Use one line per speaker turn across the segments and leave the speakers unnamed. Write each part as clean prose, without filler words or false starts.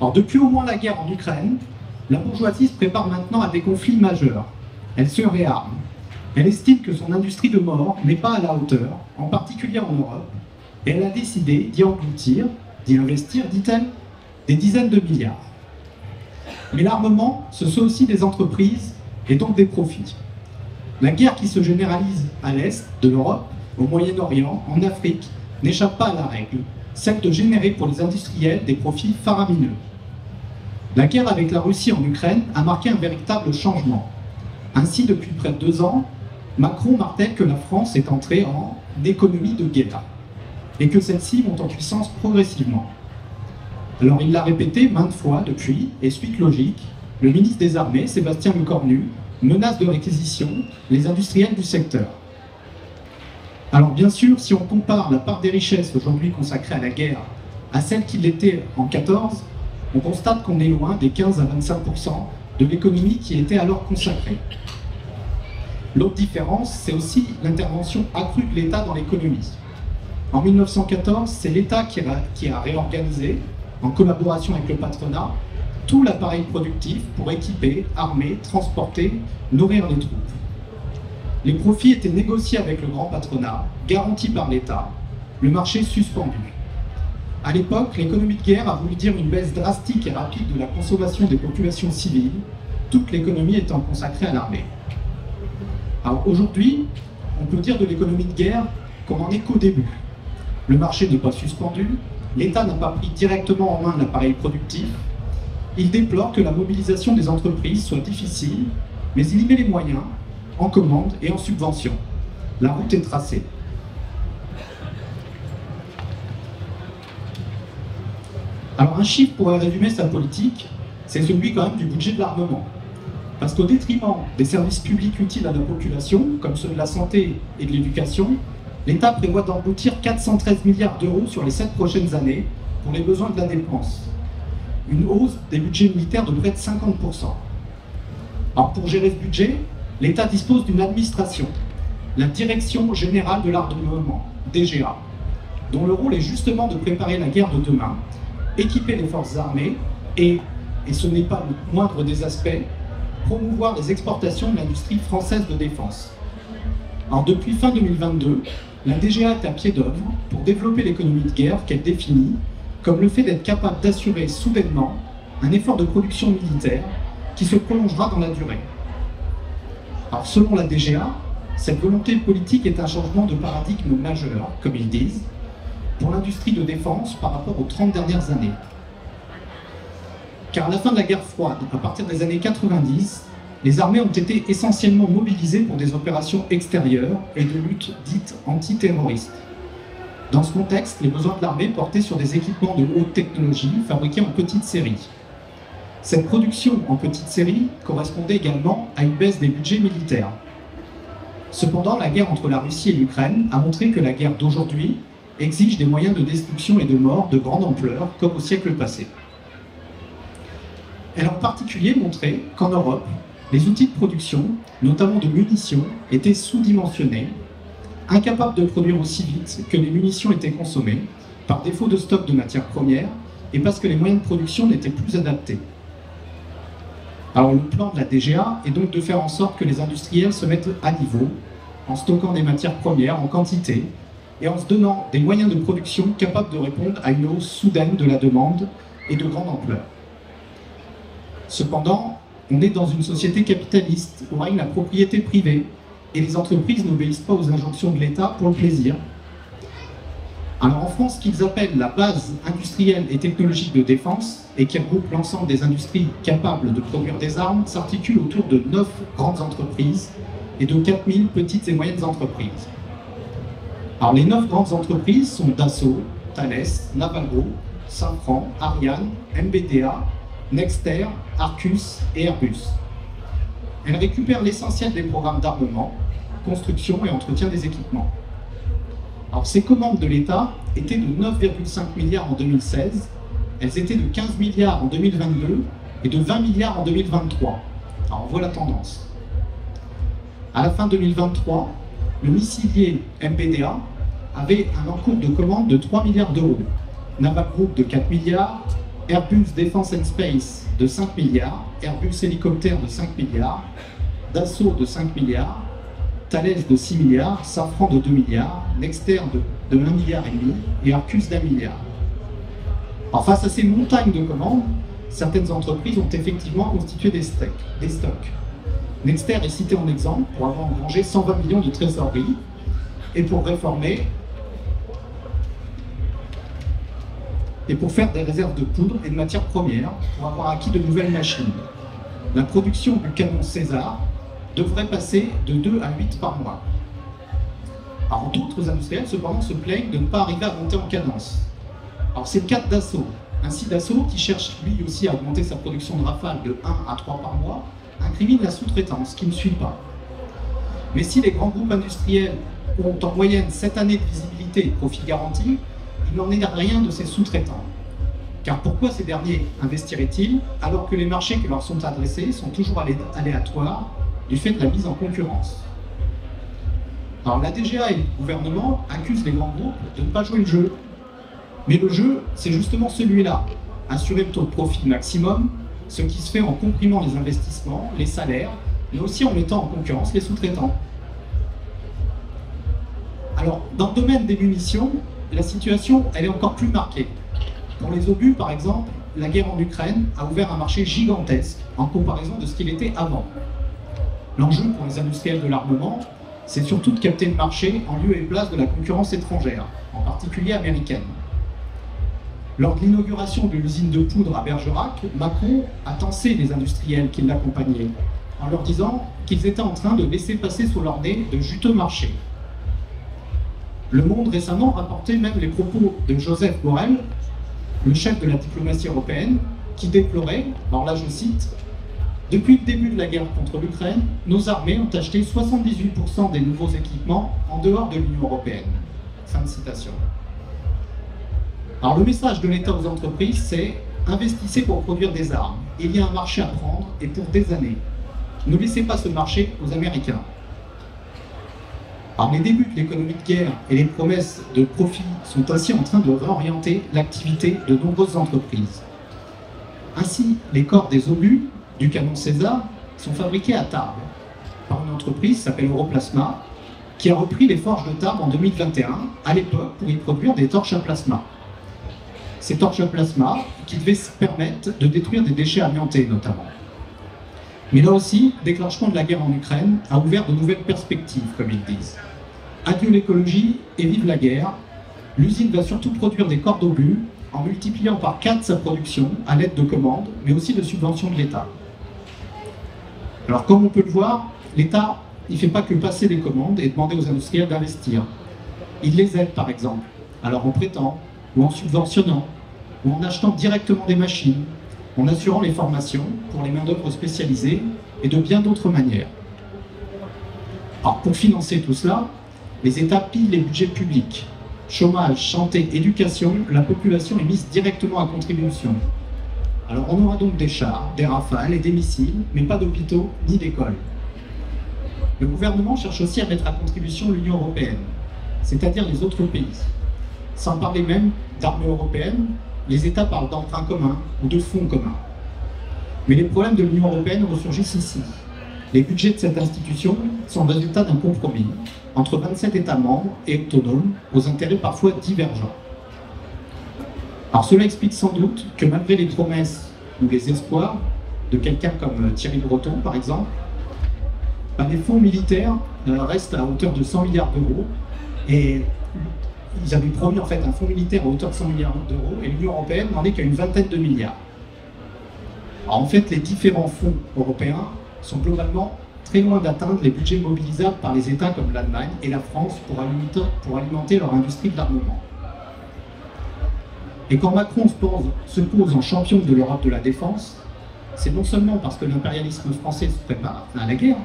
Alors, depuis au moins la guerre en Ukraine, la bourgeoisie se prépare maintenant à des conflits majeurs. Elle se réarme. Elle estime que son industrie de mort n'est pas à la hauteur, en particulier en Europe, et elle a décidé d'y engloutir, d'y investir, dit-elle, des dizaines de milliards. Mais l'armement, ce sont aussi des entreprises et donc des profits. La guerre qui se généralise à l'est de l'Europe, au Moyen-Orient, en Afrique, n'échappe pas à la règle, celle de générer pour les industriels des profits faramineux. La guerre avec la Russie en Ukraine a marqué un véritable changement. Ainsi, depuis près de 2 ans, Macron martèle que la France est entrée en économie de guerre et que celle-ci monte en puissance progressivement. Alors il l'a répété maintes fois depuis, et suite logique, le ministre des Armées, Sébastien Lecornu, menace de réquisition les industriels du secteur. Alors bien sûr, si on compare la part des richesses aujourd'hui consacrée à la guerre à celle qu'il était en 2014, on constate qu'on est loin des 15 à 25% de l'économie qui était alors consacrée. L'autre différence, c'est aussi l'intervention accrue de l'État dans l'économie. En 1914, c'est l'État qui a réorganisé, en collaboration avec le patronat, tout l'appareil productif pour équiper, armer, transporter, nourrir les troupes. Les profits étaient négociés avec le grand patronat, garantis par l'État, le marché suspendu. À l'époque, l'économie de guerre a voulu dire une baisse drastique et rapide de la consommation des populations civiles, toute l'économie étant consacrée à l'armée. Alors aujourd'hui, on peut dire de l'économie de guerre qu'on en est qu'au début. Le marché n'est pas suspendu, l'État n'a pas pris directement en main l'appareil productif. Il déplore que la mobilisation des entreprises soit difficile, mais il y met les moyens, en commande et en subvention. La route est tracée. Alors un chiffre pourrait résumer sa politique, c'est celui quand même du budget de l'armement. Parce qu'au détriment des services publics utiles à la population, comme ceux de la santé et de l'éducation, l'État prévoit d'engloutir 413 milliards d'euros sur les 7 prochaines années pour les besoins de la défense. Une hausse des budgets militaires de près de 50%. Alors pour gérer ce budget, l'État dispose d'une administration, la Direction Générale de l'Armement, DGA, dont le rôle est justement de préparer la guerre de demain, équiper les forces armées et ce n'est pas le moindre des aspects, promouvoir les exportations de l'industrie française de défense. Alors depuis fin 2022, la DGA est à pied d'œuvre pour développer l'économie de guerre qu'elle définit comme le fait d'être capable d'assurer soudainement un effort de production militaire qui se prolongera dans la durée. Alors selon la DGA, cette volonté politique est un changement de paradigme majeur, comme ils disent, pour l'industrie de défense par rapport aux 30 dernières années. Car à la fin de la guerre froide, à partir des années 90, les armées ont été essentiellement mobilisées pour des opérations extérieures et de lutte dite antiterroriste. Dans ce contexte, les besoins de l'armée portaient sur des équipements de haute technologie fabriqués en petite série. Cette production en petite série correspondait également à une baisse des budgets militaires. Cependant, la guerre entre la Russie et l'Ukraine a montré que la guerre d'aujourd'hui exige des moyens de destruction et de mort de grande ampleur, comme au siècle passé. Elle a en particulier montré qu'en Europe, les outils de production, notamment de munitions, étaient sous-dimensionnés, incapables de produire aussi vite que les munitions étaient consommées, par défaut de stock de matières premières, et parce que les moyens de production n'étaient plus adaptés. Alors le plan de la DGA est donc de faire en sorte que les industriels se mettent à niveau, en stockant des matières premières en quantité, et en se donnant des moyens de production capables de répondre à une hausse soudaine de la demande et de grande ampleur. Cependant, on est dans une société capitaliste où règne la propriété privée et les entreprises n'obéissent pas aux injonctions de l'État pour le plaisir. Alors en France, ce qu'ils appellent la base industrielle et technologique de défense, et qui regroupe l'ensemble des industries capables de produire des armes, s'articule autour de 9 grandes entreprises et de 4000 petites et moyennes entreprises. Alors les 9 grandes entreprises sont Dassault, Thales, Naval Group, Safran, Ariane, MBDA, Nexter, Arcus et Airbus. Elles récupèrent l'essentiel des programmes d'armement, construction et entretien des équipements. Alors ces commandes de l'État étaient de 9,5 milliards en 2016, elles étaient de 15 milliards en 2022 et de 20 milliards en 2023. Alors on voit la tendance. À la fin 2023, le missilier MBDA avait un encours de commande de 3 milliards d'euros, Naval Group de 4 milliards, Airbus Defence and Space de 5 milliards, Airbus Hélicoptère de 5 milliards, Dassault de 5 milliards, Thales de 6 milliards, Safran de 2 milliards, Nexter de 1,5 milliard et Arcus d'1 milliard. Alors, face à ces montagnes de commandes, certaines entreprises ont effectivement constitué des stocks. Nexter est cité en exemple pour avoir engrangé 120 millions de trésorerie et pour réformer et pour faire des réserves de poudre et de matières premières pour avoir acquis de nouvelles machines. La production du canon César devrait passer de 2 à 8 par mois. Alors d'autres industriels cependant se plaignent de ne pas arriver à monter en cadence. Alors c'est le cas de Dassault. Ainsi Dassault, qui cherche lui aussi à augmenter sa production de Rafale de 1 à 3 par mois, incrimine la sous-traitance qui ne suit pas. Mais si les grands groupes industriels ont en moyenne 7 années de visibilité et de profit garanti, il n'en est rien de ces sous-traitants. Car pourquoi ces derniers investiraient-ils alors que les marchés qui leur sont adressés sont toujours aléatoires du fait de la mise en concurrence? Alors la DGA et le gouvernement accusent les grands groupes de ne pas jouer le jeu. Mais le jeu, c'est justement celui-là. Assurer le taux de profit maximum, ce qui se fait en comprimant les investissements, les salaires, mais aussi en mettant en concurrence les sous-traitants. Alors, dans le domaine des munitions, la situation, elle est encore plus marquée. Pour les obus, par exemple, la guerre en Ukraine a ouvert un marché gigantesque en comparaison de ce qu'il était avant. L'enjeu pour les industriels de l'armement, c'est surtout de capter le marché en lieu et place de la concurrence étrangère, en particulier américaine. Lors de l'inauguration de l'usine de poudre à Bergerac, Macron a tensé les industriels qui l'accompagnaient, en leur disant qu'ils étaient en train de laisser passer sous leur nez de juteux marchés. Le Monde récemment rapportait même les propos de Joseph Borrell, le chef de la diplomatie européenne, qui déplorait, alors là je cite, « Depuis le début de la guerre contre l'Ukraine, nos armées ont acheté 78% des nouveaux équipements en dehors de l'Union européenne. » Fin de citation. Alors le message de l'État aux entreprises, c'est « Investissez pour produire des armes. Il y a un marché à prendre et pour des années. Ne laissez pas ce marché aux Américains. » Alors les débuts de l'économie de guerre et les promesses de profit sont ainsi en train de réorienter l'activité de nombreuses entreprises. Ainsi, les corps des obus du canon César sont fabriqués à Tarbes par une entreprise qui s'appelle Europlasma, qui a repris les forges de Tarbes en 2021, à l'époque pour y produire des torches à plasma. Ces torches à plasma qui devaient se permettre de détruire des déchets amiantés notamment. Mais là aussi, le déclenchement de la guerre en Ukraine a ouvert de nouvelles perspectives, comme ils disent. Adieu l'écologie et vive la guerre. L'usine va surtout produire des corps d'obus en multipliant par 4 sa production à l'aide de commandes, mais aussi de subventions de l'État. Alors comme on peut le voir, l'État ne fait pas que passer des commandes et demander aux industriels d'investir. Il les aide par exemple, alors en prêtant, ou en subventionnant, ou en achetant directement des machines, en assurant les formations pour les main-d'œuvre spécialisées et de bien d'autres manières. Alors pour financer tout cela, les États pillent les budgets publics. Chômage, santé, éducation, la population est mise directement à contribution. Alors on aura donc des chars, des rafales et des missiles, mais pas d'hôpitaux ni d'écoles. Le gouvernement cherche aussi à mettre à contribution l'Union européenne, c'est-à-dire les autres pays. Sans parler même d'armée européenne, les États parlent d'emprunts communs ou de fonds communs. Mais les problèmes de l'Union européenne ressurgissent ici. Les budgets de cette institution sont le résultat d'un compromis entre 27 États membres et autonomes, aux intérêts parfois divergents. Alors cela explique sans doute que malgré les promesses ou les espoirs de quelqu'un comme Thierry Breton par exemple, les fonds militaires restent à hauteur de 100 milliards d'euros et ils avaient promis en fait un fonds militaire à hauteur de 100 milliards d'euros et l'Union européenne n'en est qu'à une vingtaine de milliards. Alors en fait, les différents fonds européens sont globalement très loin d'atteindre les budgets mobilisables par les États comme l'Allemagne et la France pour alimenter leur industrie de l'armement. Et quand Macron se pose en champion de l'Europe de la défense, c'est non seulement parce que l'impérialisme français se prépare à la guerre,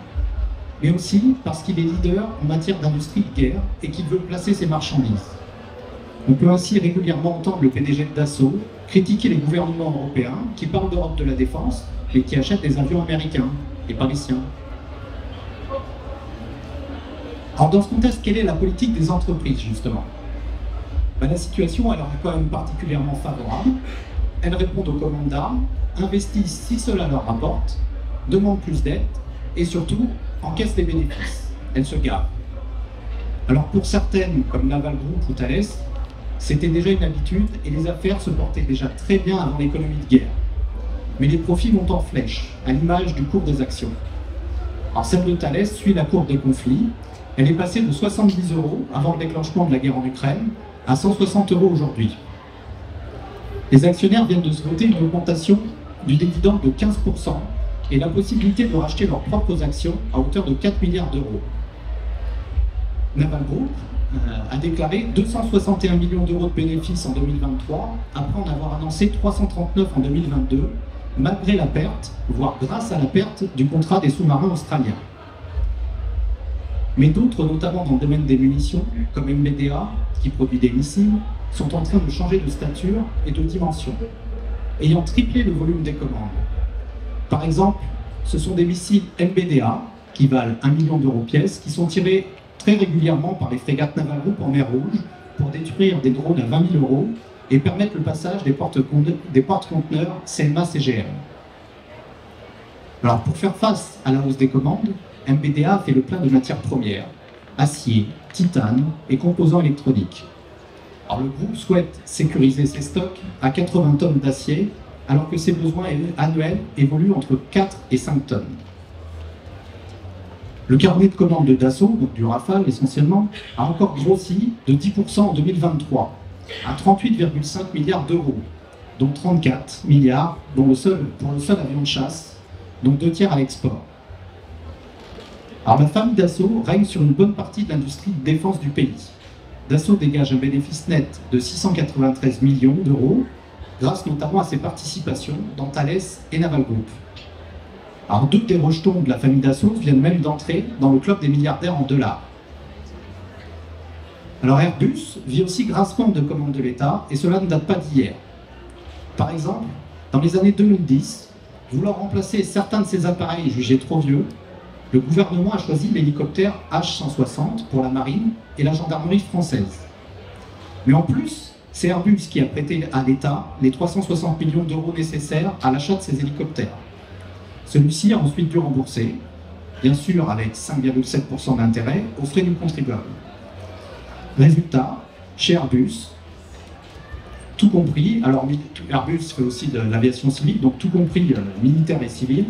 mais aussi parce qu'il est leader en matière d'industrie de guerre et qu'il veut placer ses marchandises. On peut ainsi régulièrement entendre le PDG de Dassault critiquer les gouvernements européens qui parlent d'Europe de la défense, mais qui achètent des avions américains et parisiens. Alors dans ce contexte, quelle est la politique des entreprises justement? La situation elle est quand même particulièrement favorable. elles répondent aux commandes d'armes, investissent si cela leur rapporte, demandent plus d'aide et surtout encaissent des bénéfices. Elles se gavent. Alors pour certaines, comme Naval Group ou Thales, c'était déjà une habitude et les affaires se portaient déjà très bien avant l'économie de guerre. Mais les profits montent en flèche, à l'image du cours des actions. Alors celle de Thales suit la courbe des conflits. Elle est passée de 70 € avant le déclenchement de la guerre en Ukraine à 160 € aujourd'hui. Les actionnaires viennent de se voter une augmentation du dividende de 15% et la possibilité de racheter leurs propres actions à hauteur de 4 milliards d'euros. Naval Group a déclaré 261 millions d'euros de bénéfices en 2023, après en avoir annoncé 339 en 2022, malgré la perte, voire grâce à la perte du contrat des sous-marins australiens. Mais d'autres, notamment dans le domaine des munitions, comme MBDA, qui produit des missiles, sont en train de changer de stature et de dimension, ayant triplé le volume des commandes. Par exemple, ce sont des missiles MBDA, qui valent 1 million d'euros pièce, qui sont tirés très régulièrement par les frégates Naval Group en mer Rouge pour détruire des drones à 20 000 € et permettre le passage des porte-conteneurs CMA-CGM. Alors pour faire face à la hausse des commandes, MBDA fait le plein de matières premières, acier, titane et composants électroniques. Alors le groupe souhaite sécuriser ses stocks à 80 tonnes d'acier, alors que ses besoins annuels évoluent entre 4 et 5 tonnes. Le carnet de commandes de Dassault, donc du Rafale essentiellement, a encore grossi de 10% en 2023, à 38,5 milliards d'euros, dont 34 milliards pour le seul avion de chasse, dont 2 tiers à l'export. Alors la famille Dassault règne sur une bonne partie de l'industrie de défense du pays. Dassault dégage un bénéfice net de 693 millions d'euros, grâce notamment à ses participations dans Thales et Naval Group. Alors deux des rejetons de la famille Dassault viennent même d'entrer dans le club des milliardaires en dollars. Alors Airbus vit aussi grassement de commandes de l'État, et cela ne date pas d'hier. Par exemple, dans les années 2010, voulant remplacer certains de ces appareils jugés trop vieux, le gouvernement a choisi l'hélicoptère H-160 pour la marine et la gendarmerie française. Mais en plus, c'est Airbus qui a prêté à l'État les 360 millions d'euros nécessaires à l'achat de ces hélicoptères. Celui-ci a ensuite dû rembourser, bien sûr avec 5,7% d'intérêt, aux frais du contribuable. Résultat, chez Airbus, tout compris, alors Airbus fait aussi de l'aviation civile, donc tout compris militaire et civil,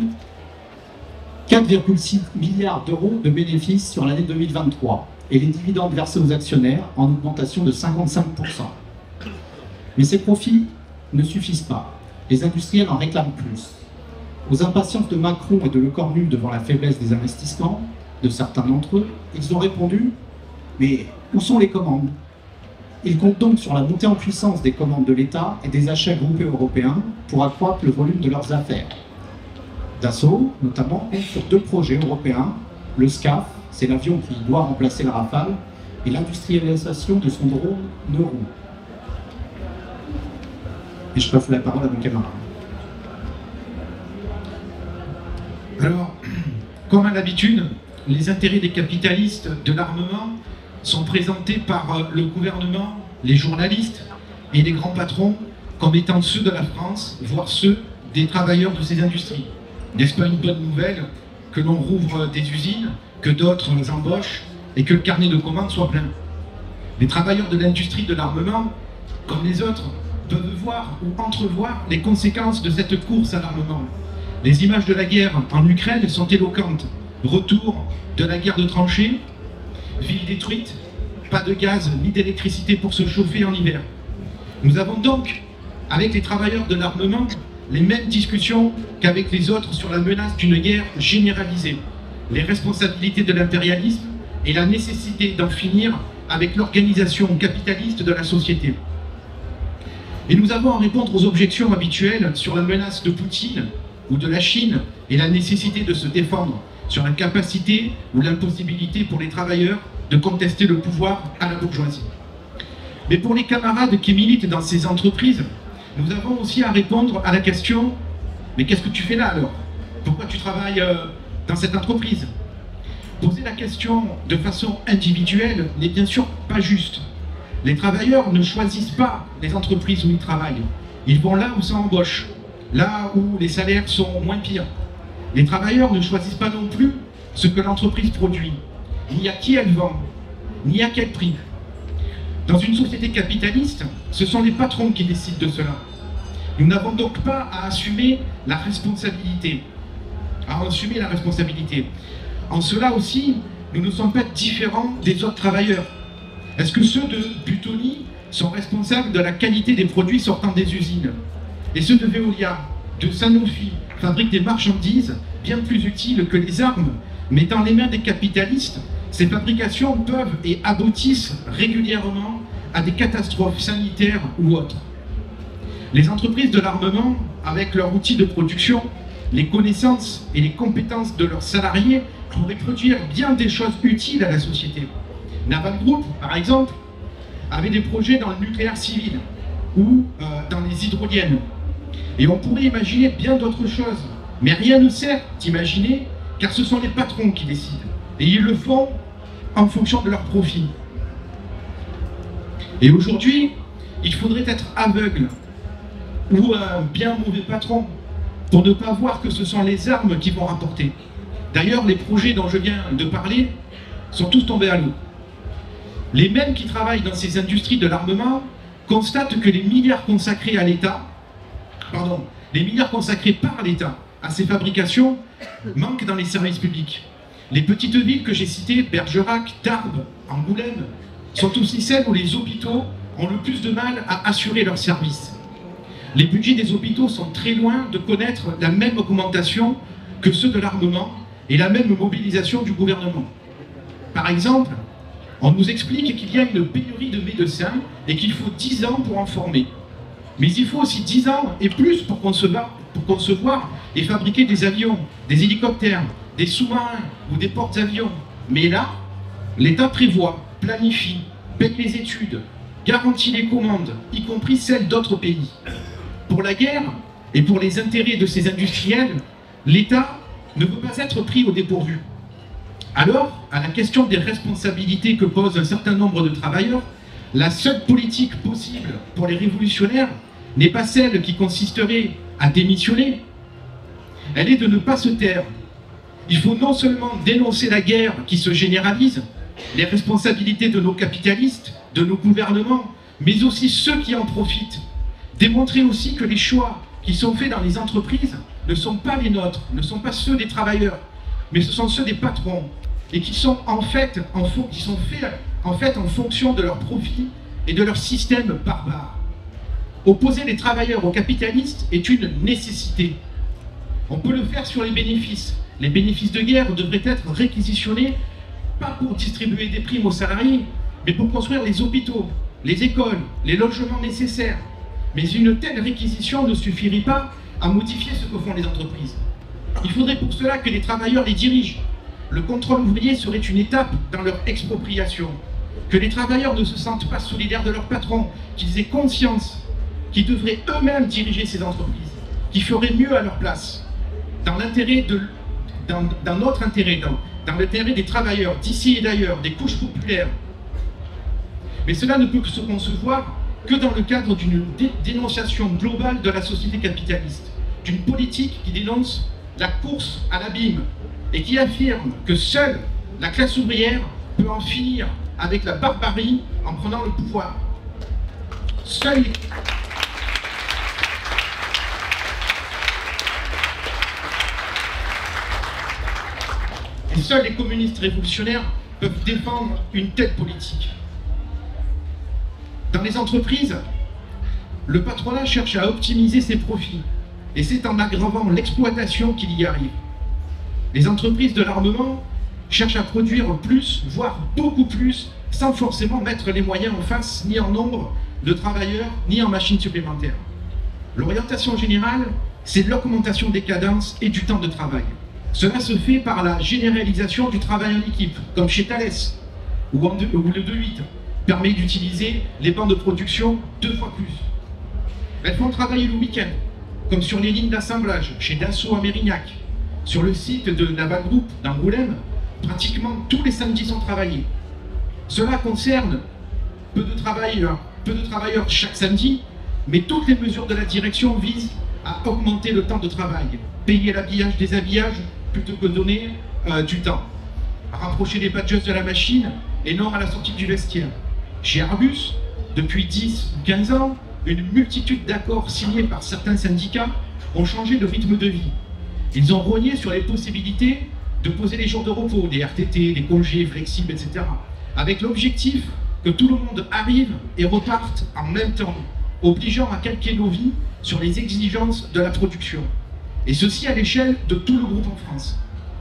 4,6 milliards d'euros de bénéfices sur l'année 2023 et les dividendes versés aux actionnaires en augmentation de 55%. Mais ces profits ne suffisent pas. Les industriels en réclament plus. Aux impatiences de Macron et de Lecornu devant la faiblesse des investissements de certains d'entre eux, ils ont répondu « Mais où sont les commandes ?» Ils comptent donc sur la montée en puissance des commandes de l'État et des achats groupés européens pour accroître le volume de leurs affaires. Dassault, notamment, compte sur 2 projets européens, le SCAF, c'est l'avion qui doit remplacer la Rafale, et l'industrialisation de son drone Neuro. Et je passe la parole à mon camarade.
Alors, comme à l'habitude, les intérêts des capitalistes de l'armement sont présentés par le gouvernement, les journalistes et les grands patrons comme étant ceux de la France, voire ceux des travailleurs de ces industries. N'est-ce pas une bonne nouvelle que l'on rouvre des usines, que d'autres embauchent et que le carnet de commandes soit plein? Les travailleurs de l'industrie de l'armement, comme les autres, peuvent voir ou entrevoir les conséquences de cette course à l'armement. Les images de la guerre en Ukraine sont éloquentes. Retour de la guerre de tranchées, ville détruite, pas de gaz ni d'électricité pour se chauffer en hiver. Nous avons donc, avec les travailleurs de l'armement, les mêmes discussions qu'avec les autres sur la menace d'une guerre généralisée, les responsabilités de l'impérialisme et la nécessité d'en finir avec l'organisation capitaliste de la société. Et nous avons à répondre aux objections habituelles sur la menace de Poutine ou de la Chine et la nécessité de se défendre, sur la capacité ou l'impossibilité pour les travailleurs de contester le pouvoir à la bourgeoisie. Mais pour les camarades qui militent dans ces entreprises, nous avons aussi à répondre à la question « Mais qu'est-ce que tu fais là alors? Pourquoi tu travailles dans cette entreprise ?» Poser la question de façon individuelle n'est bien sûr pas juste. Les travailleurs ne choisissent pas les entreprises où ils travaillent. Ils vont là où ça embauche, là où les salaires sont moins pires. Les travailleurs ne choisissent pas non plus ce que l'entreprise produit, ni à qui elle vend, ni à quel prix. Dans une société capitaliste, ce sont les patrons qui décident de cela. Nous n'avons donc pas à assumer la responsabilité. En cela aussi, nous ne sommes pas différents des autres travailleurs. Est-ce que ceux de Buitoni sont responsables de la qualité des produits sortant des usines? Et ceux de Veolia, de Sanofi, fabriquent des marchandises bien plus utiles que les armes, mais dans les mains des capitalistes, ces fabrications peuvent et aboutissent régulièrement à des catastrophes sanitaires ou autres. Les entreprises de l'armement, avec leurs outils de production, les connaissances et les compétences de leurs salariés, pourraient produire bien des choses utiles à la société. Naval Group, par exemple, avait des projets dans le nucléaire civil ou dans les hydroliennes. Et on pourrait imaginer bien d'autres choses. Mais rien ne sert d'imaginer, car ce sont les patrons qui décident. Et ils le font en fonction de leurs profits. Et aujourd'hui, il faudrait être aveugle ou un bien mauvais patron pour ne pas voir que ce sont les armes qui vont rapporter. D'ailleurs, les projets dont je viens de parler sont tous tombés à l'eau. Les mêmes qui travaillent dans ces industries de l'armement constatent que les milliards consacrés par l'État à ces fabrications manquent dans les services publics. Les petites villes que j'ai citées, Bergerac, Tarbes, Angoulême, sont aussi celles où les hôpitaux ont le plus de mal à assurer leurs services. Les budgets des hôpitaux sont très loin de connaître la même augmentation que ceux de l'armement et la même mobilisation du gouvernement. Par exemple, on nous explique qu'il y a une pénurie de médecins et qu'il faut 10 ans pour en former. Mais il faut aussi 10 ans et plus pour concevoir et fabriquer des avions, des hélicoptères, des sous-marins ou des porte-avions. Mais là, l'État prévoit, planifie, paye les études, garantit les commandes, y compris celles d'autres pays. Pour la guerre et pour les intérêts de ces industriels, l'État ne peut pas être pris au dépourvu. Alors, à la question des responsabilités que pose un certain nombre de travailleurs, la seule politique possible pour les révolutionnaires n'est pas celle qui consisterait à démissionner, elle est de ne pas se taire. Il faut non seulement dénoncer la guerre qui se généralise, les responsabilités de nos capitalistes, de nos gouvernements, mais aussi ceux qui en profitent. Démontrer aussi que les choix qui sont faits dans les entreprises ne sont pas les nôtres, ne sont pas ceux des travailleurs, mais ce sont ceux des patrons, et qui sont faits en fonction de leurs profits et de leur système barbare. Opposer les travailleurs aux capitalistes est une nécessité. On peut le faire sur les bénéfices. Les bénéfices de guerre devraient être réquisitionnés, pas pour distribuer des primes aux salariés, mais pour construire les hôpitaux, les écoles, les logements nécessaires. Mais une telle réquisition ne suffirait pas à modifier ce que font les entreprises. Il faudrait pour cela que les travailleurs les dirigent. Le contrôle ouvrier serait une étape dans leur expropriation. Que les travailleurs ne se sentent pas solidaires de leur patron, qu'ils aient conscience qu'ils devraient eux-mêmes diriger ces entreprises, qu'ils feraient mieux à leur place, dans notre intérêt, dans l'intérêt des travailleurs d'ici et d'ailleurs, des couches populaires. Mais cela ne peut se concevoir que dans le cadre d'une dénonciation globale de la société capitaliste, d'une politique qui dénonce la course à l'abîme et qui affirme que seule la classe ouvrière peut en finir avec la barbarie en prenant le pouvoir. Seules les communistes révolutionnaires peuvent défendre une telle politique. Dans les entreprises, le patronat cherche à optimiser ses profits, et c'est en aggravant l'exploitation qu'il y arrive. Les entreprises de l'armement cherchent à produire plus, voire beaucoup plus, sans forcément mettre les moyens en face, ni en nombre de travailleurs, ni en machines supplémentaires. L'orientation générale, c'est l'augmentation des cadences et du temps de travail. Cela se fait par la généralisation du travail en équipe, comme chez Thales, où le 2-8 permet d'utiliser les bancs de production 2 fois plus. Elles font travailler le week-end, comme sur les lignes d'assemblage, chez Dassault à Mérignac. Sur le site de Naval Group d'Angoulême, pratiquement tous les samedis sont travaillés. Cela concerne peu de travailleurs chaque samedi, mais toutes les mesures de la direction visent à augmenter le temps de travail, payer l'habillage des habillages plutôt que donner du temps, rapprocher les badges de la machine et non à la sortie du vestiaire. Chez Airbus, depuis 10 ou 15 ans, une multitude d'accords signés par certains syndicats ont changé de rythme de vie. Ils ont rogné sur les possibilités de poser les jours de repos, des RTT, des congés flexibles, etc. Avec l'objectif que tout le monde arrive et reparte en même temps, obligeant à calquer nos vies sur les exigences de la production. Et ceci à l'échelle de tout le groupe en France.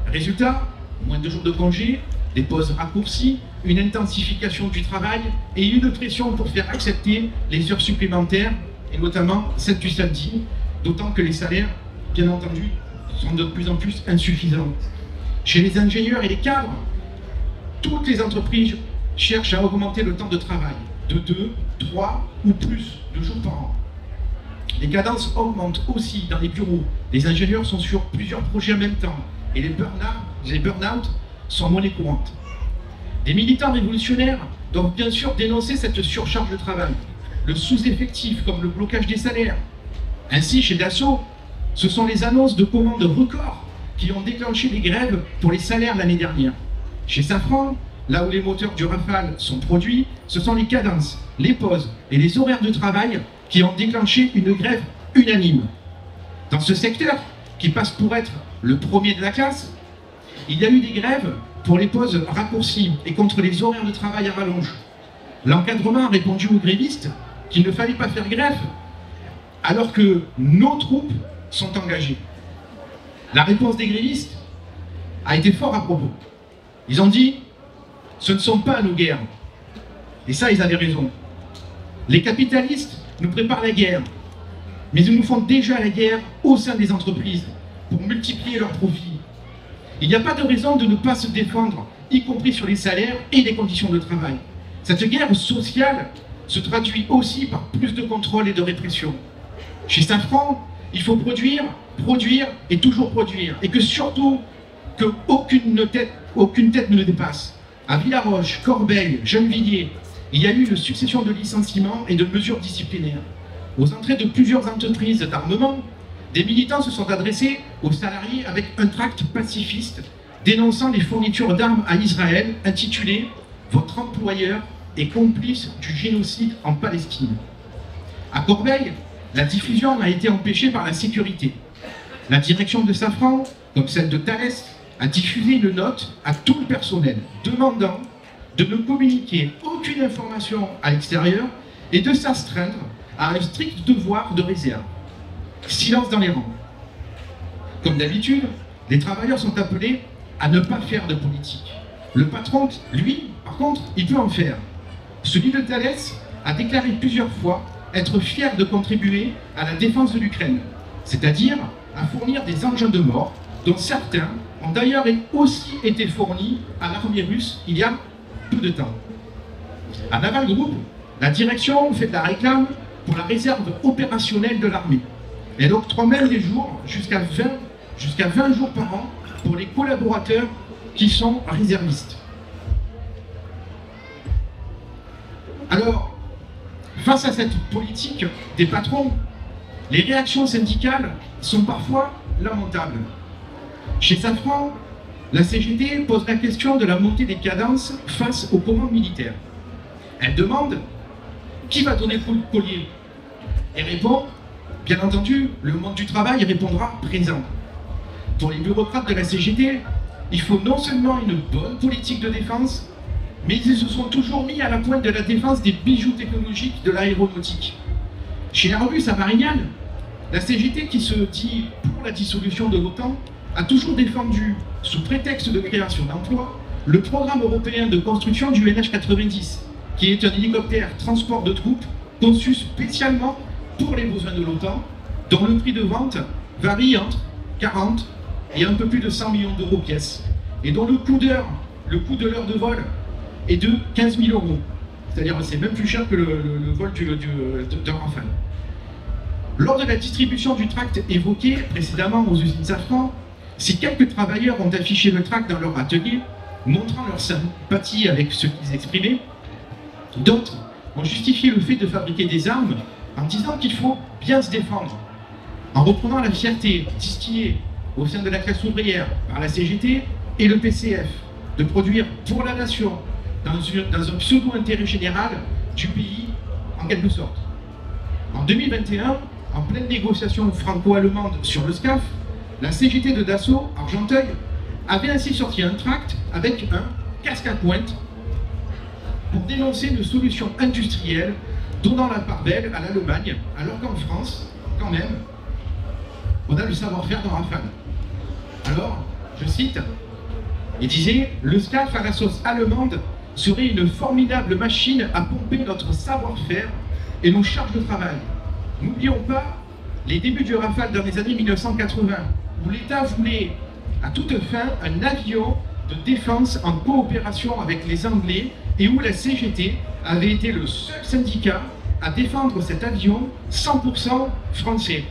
Résultat, moins de jours de congés, des pauses raccourcies, une intensification du travail et une pression pour faire accepter les heures supplémentaires, et notamment celles du samedi, d'autant que les salaires, bien entendu, sont de plus en plus insuffisants. Chez les ingénieurs et les cadres, toutes les entreprises cherchent à augmenter le temps de travail de 2, 3 ou plus de jours par an. Les cadences augmentent aussi dans les bureaux. Les ingénieurs sont sur plusieurs projets en même temps et les burn-out sont monnaie courante. Les militants révolutionnaires doivent bien sûr dénoncer cette surcharge de travail, le sous-effectif comme le blocage des salaires. Ainsi, chez Dassault, ce sont les annonces de commandes records qui ont déclenché les grèves pour les salaires l'année dernière. Chez Safran, là où les moteurs du Rafale sont produits, ce sont les cadences, les pauses et les horaires de travail qui ont déclenché une grève unanime. Dans ce secteur, qui passe pour être le premier de la classe, il y a eu des grèves pour les pauses raccourcies et contre les horaires de travail à rallonge. L'encadrement a répondu aux grévistes qu'il ne fallait pas faire grève, alors que nos troupes sont engagées. La réponse des grévistes a été fort à propos. Ils ont dit « ce ne sont pas nos guerres ». Et ça, ils avaient raison. Les capitalistes nous préparent la guerre, mais ils nous font déjà la guerre au sein des entreprises pour multiplier leurs profits. Il n'y a pas de raison de ne pas se défendre, y compris sur les salaires et les conditions de travail. Cette guerre sociale se traduit aussi par plus de contrôle et de répression. Chez Safran, il faut produire, produire et toujours produire. Et que surtout, aucune tête ne le dépasse. À Villaroche, Corbeil, Gennevilliers, il y a eu une succession de licenciements et de mesures disciplinaires. Aux entrées de plusieurs entreprises d'armement, des militants se sont adressés aux salariés avec un tract pacifiste dénonçant les fournitures d'armes à Israël intitulé « Votre employeur est complice du génocide en Palestine ». À Corbeil, la diffusion a été empêchée par la sécurité. La direction de Safran, comme celle de Thales, a diffusé une note à tout le personnel demandant de ne communiquer aucune information à l'extérieur et de s'astreindre à un strict devoir de réserve. Silence dans les rangs. Comme d'habitude, les travailleurs sont appelés à ne pas faire de politique. Le patron, lui, par contre, il peut en faire. Celui de Thales a déclaré plusieurs fois être fier de contribuer à la défense de l'Ukraine, c'est-à-dire à fournir des engins de mort, dont certains ont d'ailleurs aussi été fournis à l'armée russe il y a peu de temps. À Naval Group, la direction fait de la réclame pour la réserve opérationnelle de l'armée. Elle octroie même des jours, jusqu'à 20 jours par an, pour les collaborateurs qui sont réservistes. Alors, face à cette politique des patrons, les réactions syndicales sont parfois lamentables. Chez Safran, la CGT pose la question de la montée des cadences face aux commandes militaires. Elle demande qui va donner le coup de collier et répond, bien entendu, le monde du travail répondra présent. Pour les bureaucrates de la CGT, il faut non seulement une bonne politique de défense, mais ils se sont toujours mis à la pointe de la défense des bijoux technologiques de l'aéronautique. Chez Airbus à Marignane, la CGT, qui se dit pour la dissolution de l'OTAN, a toujours défendu, sous prétexte de création d'emplois, le programme européen de construction du NH-90, qui est un hélicoptère transport de troupes conçu spécialement pour les besoins de l'OTAN, dont le prix de vente varie entre 40 et un peu plus de 100 millions d'euros pièce, et dont le coût de l'heure de vol est de 15 000 euros. C'est-à-dire c'est même plus cher que le vol d'un Rafale. Lors de la distribution du tract évoqué précédemment aux usines Safran, si quelques travailleurs ont affiché le tract dans leur atelier, montrant leur sympathie avec ce qu'ils exprimaient, d'autres ont justifié le fait de fabriquer des armes en disant qu'il faut bien se défendre, en reprenant la fierté distillée au sein de la classe ouvrière par la CGT et le PCF, de produire pour la nation, dans un pseudo-intérêt général du pays, en quelque sorte. En 2021, en pleine négociation franco-allemande sur le SCAF, la CGT de Dassault, Argenteuil, avait ainsi sorti un tract avec un casque à pointe pour dénoncer une solution industrielle donnant la part belle à l'Allemagne, alors qu'en France, quand même, on a le savoir-faire dans Rafale. Alors, je cite, il disait « Le SCAF à la sauce allemande serait une formidable machine à pomper notre savoir-faire et nos charges de travail. N'oublions pas les débuts du Rafale dans les années 1980, où l'État voulait à toute fin un avion de défense en coopération avec les Anglais et où la CGT avait été le seul syndicat à défendre cet avion 100% français.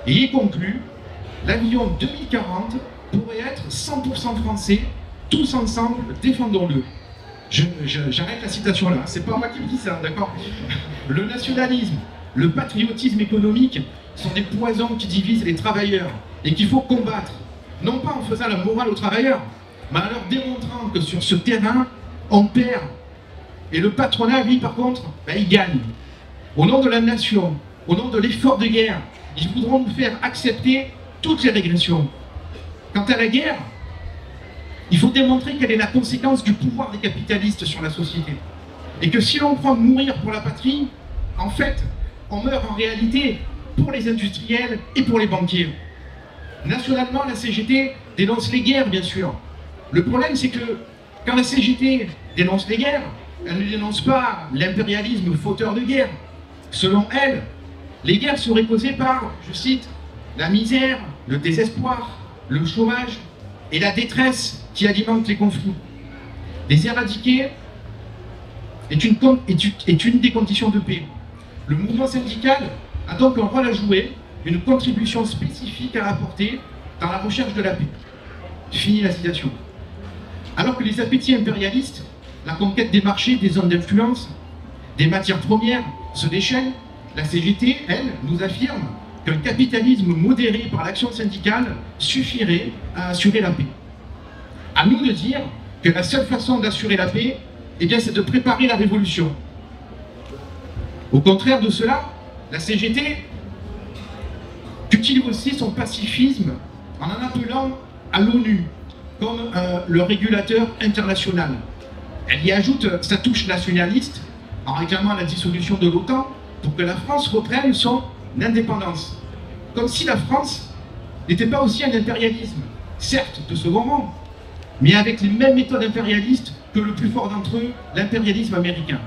Et il conclut, l'avion 2040 pourrait être 100% français, tous ensemble, défendons-le. J'arrête la citation là, c'est pas moi qui me dis ça, d'accord? Le nationalisme, le patriotisme économique sont des poisons qui divisent les travailleurs et qu'il faut combattre, non pas en faisant la morale aux travailleurs, mais en leur démontrant que sur ce terrain, on perd. Et le patronat, lui, par contre, ben, il gagne. Au nom de la nation, au nom de l'effort de guerre, ils voudront nous faire accepter toutes les régressions. Quant à la guerre, il faut démontrer quelle est la conséquence du pouvoir des capitalistes sur la société. Et que si l'on croit mourir pour la patrie, en fait, on meurt en réalité pour les industriels et pour les banquiers. Nationalement, la CGT dénonce les guerres, bien sûr. Le problème, c'est que quand la CGT dénonce les guerres, elle ne dénonce pas l'impérialisme fauteur de guerre. Selon elle, les guerres seraient causées par, je cite, la misère, le désespoir, le chômage et la détresse qui alimentent les conflits. Les éradiquer est une des conditions de paix. Le mouvement syndical a donc un rôle à jouer, une contribution spécifique à apporter dans la recherche de la paix. Fini la citation. Alors que les appétits impérialistes, la conquête des marchés, des zones d'influence, des matières premières se déchaînent, la CGT, elle, nous affirme qu'un capitalisme modéré par l'action syndicale suffirait à assurer la paix. À nous de dire que la seule façon d'assurer la paix, eh bien, c'est de préparer la révolution. Au contraire de cela, la CGT cultive aussi son pacifisme en appelant à l'ONU comme le régulateur international. Elle y ajoute sa touche nationaliste en réclamant la dissolution de l'OTAN pour que la France reprenne son indépendance. Comme si la France n'était pas aussi un impérialisme, certes de second rang, mais avec les mêmes méthodes impérialistes que le plus fort d'entre eux, l'impérialisme américain.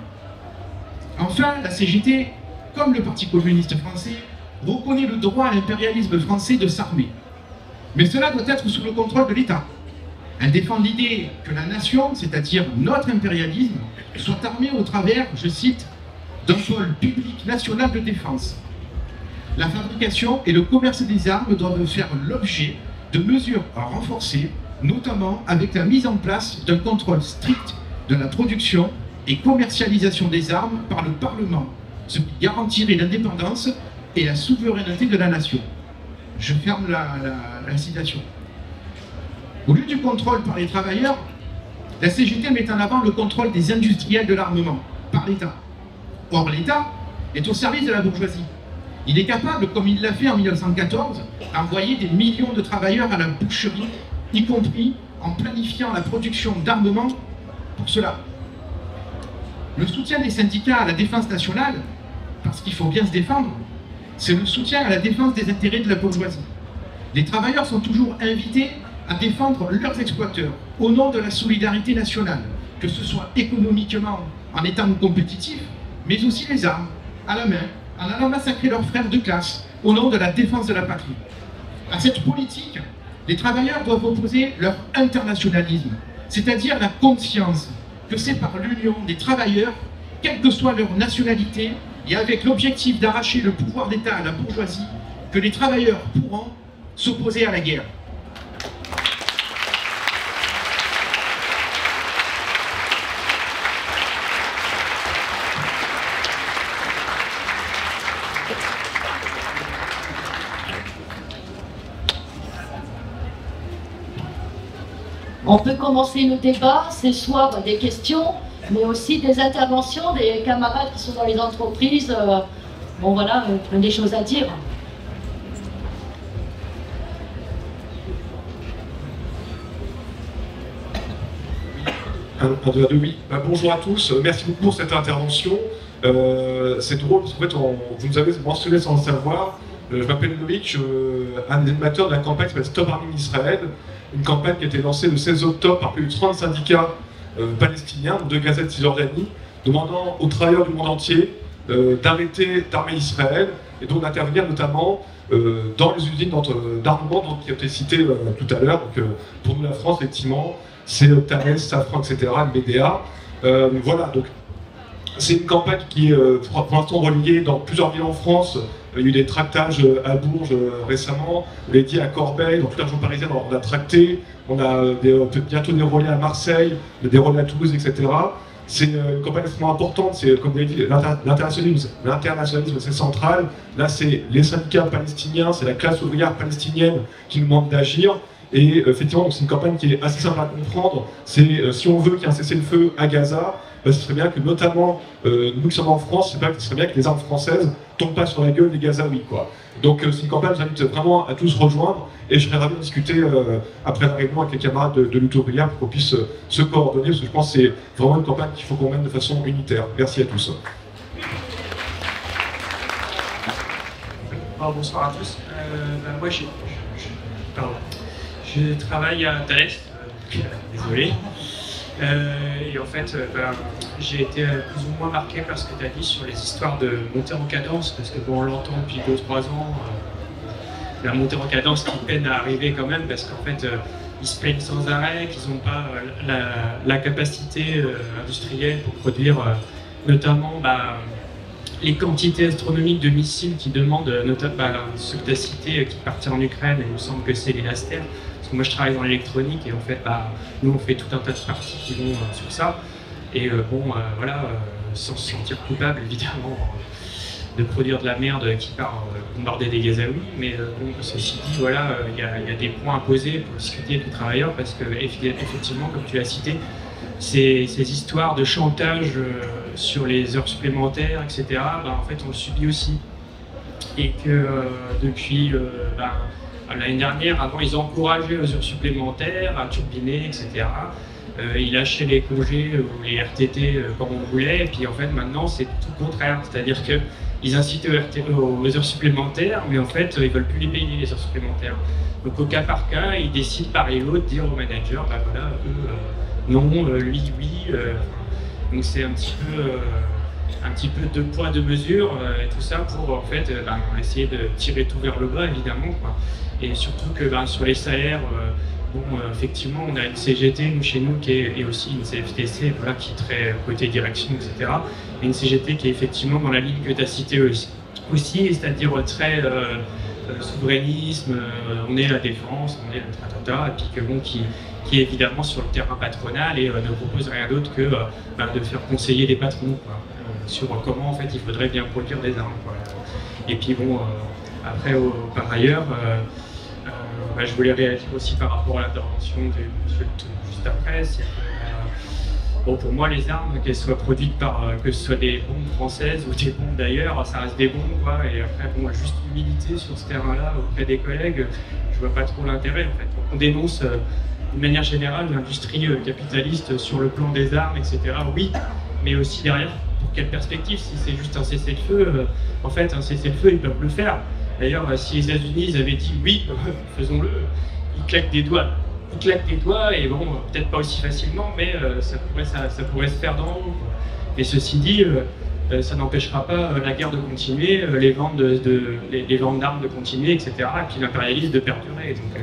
Enfin, la CGT, comme le Parti communiste français, reconnaît le droit à l'impérialisme français de s'armer. Mais cela doit être sous le contrôle de l'État. Elle défend l'idée que la nation, c'est-à-dire notre impérialisme, soit armée au travers, je cite, d'un pôle public national de défense. La fabrication et le commerce des armes doivent faire l'objet de mesures renforcées, notamment avec la mise en place d'un contrôle strict de la production et commercialisation des armes par le Parlement, ce qui garantirait l'indépendance et la souveraineté de la nation. Je ferme la citation. Au lieu du contrôle par les travailleurs, la CGT met en avant le contrôle des industriels de l'armement, par l'État. Or, l'État est au service de la bourgeoisie. Il est capable, comme il l'a fait en 1914, d'envoyer des millions de travailleurs à la boucherie, y compris en planifiant la production d'armement pour cela. Le soutien des syndicats à la défense nationale, parce qu'il faut bien se défendre, c'est le soutien à la défense des intérêts de la bourgeoisie. Les travailleurs sont toujours invités à défendre leurs exploiteurs au nom de la solidarité nationale, que ce soit économiquement en étant compétitifs, mais aussi les armes, à la main, en allant massacrer leurs frères de classe au nom de la défense de la patrie. À cette politique, les travailleurs doivent opposer leur internationalisme, c'est-à-dire la conscience que c'est par l'union des travailleurs, quelle que soit leur nationalité, et avec l'objectif d'arracher le pouvoir d'État à la bourgeoisie, que les travailleurs pourront s'opposer à la guerre.
On peut commencer le débat, c'est soit des questions, mais aussi des interventions des camarades qui sont dans les entreprises. Bon voilà, des choses à dire.
Oui. Bonjour à tous, merci beaucoup pour cette intervention. C'est drôle parce qu'en fait, vous nous avez mentionné sans le savoir. Je m'appelle Loïc, un des animateurs de la campagne qui s'appelle Stop Arming Israël, une campagne qui a été lancée le 16 octobre par plus de 30 syndicats palestiniens de Gaza et de Cisjordanie, demandant aux travailleurs du monde entier d'arrêter d'armer Israël et donc d'intervenir notamment dans les usines d'armement qui ont été citées tout à l'heure. Pour nous, la France, effectivement, c'est Thales, Safran, etc., le BDA. Voilà, donc c'est une campagne qui est pour l'instant relayée dans plusieurs villes en France. Il y a eu des tractages à Bourges récemment, on l'a dit à Corbeil, dans toute la région parisienne, on a tracté, on a bientôt des relais à Marseille, des relais à Toulouse, etc. C'est une campagne extrêmement importante, c'est comme vous l'avez dit, l'internationalisme c'est central. Là c'est les syndicats palestiniens, c'est la classe ouvrière palestinienne qui nous demande d'agir. Et effectivement, c'est une campagne qui est assez simple à comprendre. C'est si on veut qu'il y ait un cessez-le-feu à Gaza, ce serait bien que notamment, nous qui sommes en France, ce serait bien que les armes françaises ne tombent pas sur la gueule des Gazaouis, quoi. Donc c'est une campagne, je vous invite vraiment à tous rejoindre, et je serais ravi de discuter après la réunion avec les camarades de lutte ouvrière pour qu'on puisse se coordonner, parce que je pense que c'est vraiment une campagne qu'il faut qu'on mène de façon unitaire. Merci à tous.
Bonsoir à tous. Moi, je travaille à Thales, désolé. Et en fait, j'ai été plus ou moins marqué par ce que tu as dit sur les histoires de montée en cadence, parce que bon, on l'entend depuis 2-3 ans, la montée en cadence qui peine à arriver quand même, parce qu'en fait, ils se plaignent sans arrêt, qu'ils n'ont pas la capacité industrielle pour produire notamment les quantités astronomiques de missiles qui demandent, notamment ceux que tu as cités qui partent en Ukraine, et il me semble que c'est les Laster. Moi je travaille dans l'électronique et en fait nous on fait tout un tas de parties qui vont sur ça et voilà, sans se sentir coupable évidemment de produire de la merde qui part bombarder des Gazaouis, mais bon, ceci dit, voilà, il y a des points à poser pour discuter des travailleurs parce que effectivement, comme tu l'as cité, ces histoires de chantage sur les heures supplémentaires, etc., en fait on le subit aussi et que depuis l'année dernière, avant, ils encourageaient aux heures supplémentaires, à turbiner, etc. Ils lâchaient les congés ou les RTT comme on voulait. Et puis en fait, maintenant, c'est tout le contraire. C'est-à-dire qu'ils incitent aux heures supplémentaires, mais en fait, ils ne veulent plus les payer, les heures supplémentaires. Donc au cas par cas, ils décident par et l'autre de dire au manager, voilà, eux, non, lui, oui. Donc c'est un petit peu deux poids, deux mesures, et tout ça pour en fait essayer de tirer tout vers le bas, évidemment, quoi. Et surtout que sur les salaires, effectivement, on a une CGT chez nous et aussi une CFTC qui est très côté direction, etc. Et une CGT qui est effectivement dans la ligne que tu as citée aussi, c'est-à-dire très souverainisme, on est la défense, on est le tratata, et puis qui est évidemment sur le terrain patronal et ne propose rien d'autre que de faire conseiller les patrons sur comment en fait il faudrait bien produire des armes, quoi. Et puis bon, après par ailleurs, je voulais réagir aussi par rapport à l'intervention de monsieur juste après. Pour moi, les armes, qu'elles soient produites par que ce soit des bombes françaises ou des bombes d'ailleurs, ça reste des bombes, quoi. Et après, juste humilité sur ce terrain-là auprès des collègues, je vois pas trop l'intérêt en fait. On dénonce de manière générale l'industrie capitaliste sur le plan des armes, etc. Oui, mais aussi derrière, pour quelle perspective? Si c'est juste un cessez-le-feu, en fait, un cessez-le-feu, ils peuvent le faire. D'ailleurs, si les États-Unis avaient dit oui, faisons-le, ils claquent des doigts. Ils claquent des doigts et bon, peut-être pas aussi facilement, mais ça pourrait se faire dans l'ombre. Et ceci dit, ça n'empêchera pas la guerre de continuer, les ventes d'armes de continuer, etc. Et puis l'impérialisme de perdurer. Donc,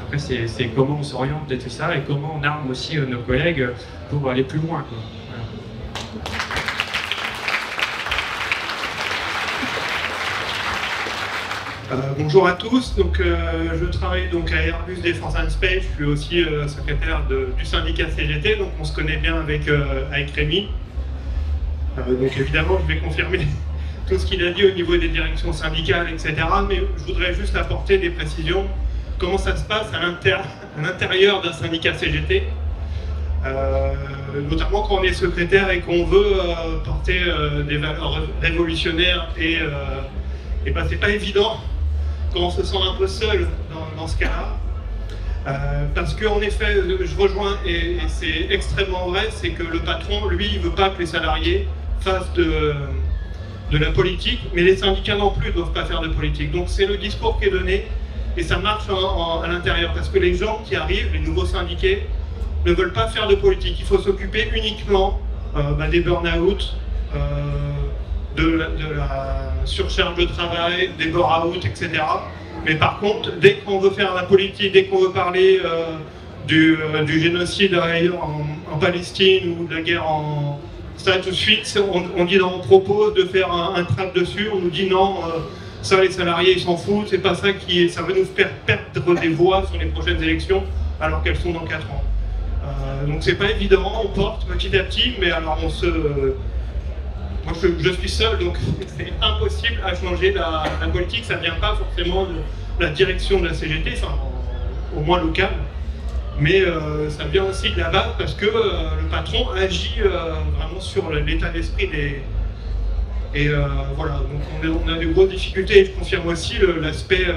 après, c'est comment on s'oriente de tout ça et comment on arme aussi nos collègues pour aller plus loin, quoi.
Bonjour à tous, je travaille à Airbus Defence and Space, je suis aussi secrétaire du syndicat CGT, donc on se connaît bien avec Rémi. Donc évidemment je vais confirmer tout ce qu'il a dit au niveau des directions syndicales, etc. Mais je voudrais juste apporter des précisions comment ça se passe à l'intérieur d'un syndicat CGT, notamment quand on est secrétaire et qu'on veut porter des valeurs révolutionnaires et ben, c'est pas évident quand on se sent un peu seul dans ce cas-là. Parce qu'en effet, je rejoins, et c'est extrêmement vrai, c'est que le patron, lui, il ne veut pas que les salariés fassent de la politique, mais les syndicats non plus ne doivent pas faire de politique. Donc c'est le discours qui est donné, et ça marche à l'intérieur, parce que les gens qui arrivent, les nouveaux syndiqués, ne veulent pas faire de politique. Il faut s'occuper uniquement des burn-out, de la surcharge de travail, des bore-out, etc. Mais par contre, dès qu'on veut faire la politique, dès qu'on veut parler du génocide en Palestine ou de la guerre ça tout de suite, on dit on propose de faire un trap dessus, on nous dit non, ça les salariés ils s'en foutent, c'est pas ça ça va nous faire perdre des voix sur les prochaines élections alors qu'elles sont dans 4 ans. Donc c'est pas évident, on porte petit à petit, mais alors moi je suis seul, donc c'est impossible à changer la politique, ça vient pas forcément de la direction de la CGT, enfin au moins locale, mais ça vient aussi de la base parce que le patron agit vraiment sur l'état d'esprit et voilà, donc on a des grosses difficultés, et je confirme aussi l'aspect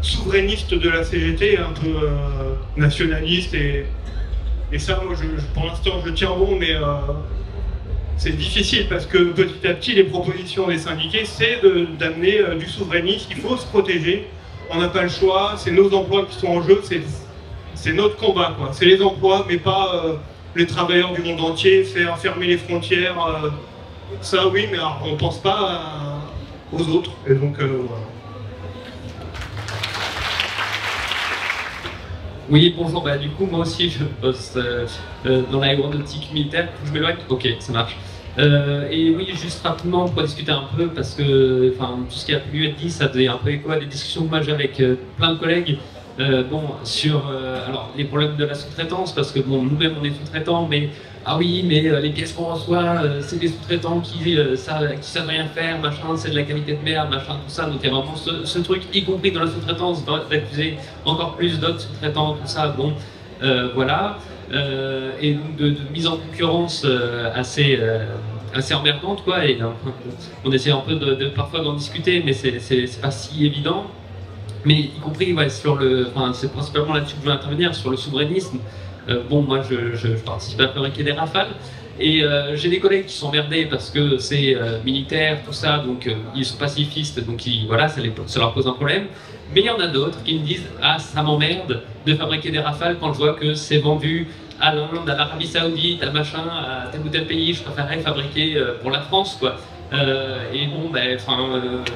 souverainiste de la CGT, un peu nationaliste, et ça, moi, pour l'instant, je tiens bon, mais c'est difficile parce que petit à petit, les propositions des syndiqués, c'est d'amener du souverainisme. Il faut se protéger, on n'a pas le choix, c'est nos emplois qui sont en jeu, c'est notre combat, quoi. C'est les emplois, mais pas les travailleurs du monde entier, faire fermer les frontières. Ça, oui, mais alors, on ne pense pas aux autres. Et donc, voilà.
Oui, bonjour, bah, du coup, moi aussi, je bosse dans l'aéronautique militaire. Je m'éloigne. Ok, ça marche. Et oui, juste rapidement pour discuter un peu, parce que tout ce qui a pu être dit, ça faisait un peu écho à des discussions que moi j'ai avec plein de collègues sur alors, les problèmes de la sous-traitance, parce que bon, nous-mêmes on est sous-traitants, mais ah oui, mais les pièces qu'on reçoit, c'est des sous-traitants qui savent rien faire, machin, c'est de la qualité de merde, machin, tout ça. Donc il y a vraiment ce truc, y compris dans la sous-traitance, d'accuser encore plus d'autres sous-traitants, tout ça. Bon, voilà. Et donc de mise en concurrence assez emmerdante, quoi. Et on essaie un peu parfois d'en discuter, mais c'est pas si évident. Mais y compris sur c'est principalement là-dessus que je veux intervenir, sur le souverainisme. Bon, moi je participe à fabriquer des Rafales, et j'ai des collègues qui sont emmerdés parce que c'est militaire, tout ça, donc ils sont pacifistes, donc voilà, ça leur pose un problème. Mais il y en a d'autres qui me disent « Ah, ça m'emmerde de fabriquer des Rafales quand je vois que c'est vendu à l'Inde, à l'Arabie Saoudite, à machin, à tel ou tel pays, je préférerais fabriquer pour la France, quoi. » Et bon,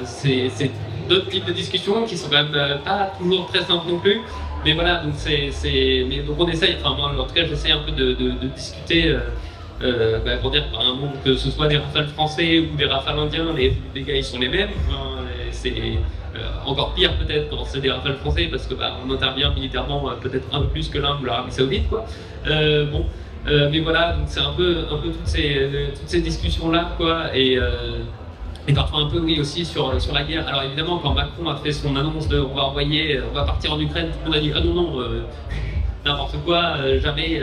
c'est d'autres types de discussions qui sont quand même pas toujours très simples non plus. Mais voilà, donc donc on essaye, moi en tout cas j'essaye un peu de discuter pour dire par un mot que ce soit des Rafales français ou des Rafales indiens, les gars ils sont les mêmes. C'est encore pire peut-être quand c'est des Rafales français parce que on intervient militairement peut-être un peu plus que l'Inde ou l'Arabie Saoudite, quoi. Mais voilà, donc c'est un peu toutes ces discussions là, quoi. Et parfois un peu, oui, aussi sur la guerre. Alors évidemment, quand Macron a fait son annonce de on va partir en Ukraine, tout le monde a dit ah non, n'importe quoi, jamais